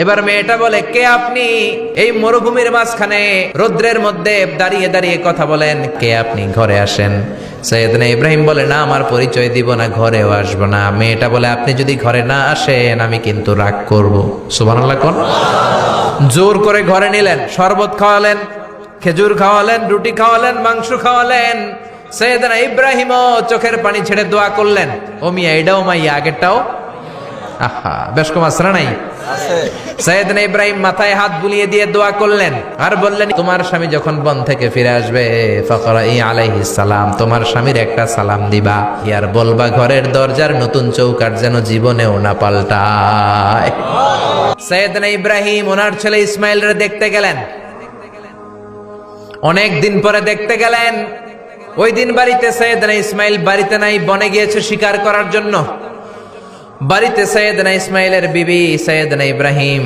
এবার মেয়েটা বলে, কে আপনি? এই মরুভূমির মাঝখানে রৌদ্রের মধ্যে দাঁড়িয়ে দাঁড়িয়ে কথা বলেন, কে আপনি? ঘরে আসেন। সৈয়দনা ইব্রাহিম বলে, না, আমার পরিচয় দিব না, ঘরেও আসবো না। মেয়েটা বলে, আপনি যদি ঘরে না আসেন আমি কিন্তু রাগ করব। সুবহানাল্লাহ কোন। জোর করে ঘরে নিলেন, শরবত খাওয়ালেন, খেজুর খাওয়ালেন, রুটি খাওয়ালেন, মাংস খাওয়ালেন। সৈয়দনা ইব্রাহিমও চোখের পানি ছেড়ে দোয়া করলেন, ও মিয়া, এটাও মাইয়া, আগেরটাও। আহা, বেশ কম আসরা নাই। সৈয়দনা ইব্রাহিম মাথায় হাত বুলিয়ে দিয়ে দোয়া করলেন আর বললেন, তোমার স্বামী যখন বন থেকে ফিরে আসবে ফাকরাই আলাইহিস সালাম, তোমার স্বামীর একটা সালাম দিবা, আর বলবা ঘরের দরজার নতুন চৌকাঠ যেন জীবনেও না পাল্টায়। সৈয়দনা ইব্রাহিম ওনার ছেলে ইসমাইলরে দেখতে গেলেন, অনেক দিন পরে দেখতে গেলেন। ওই দিন বাড়িতে সৈয়দনা ইসমাইল বাড়িতে নাই, বনে গিয়েছে শিকার করার জন্য। বাড়িতে সৈয়দনা ইসমাইলের বিবি সৈয়দনা ইব্রাহিম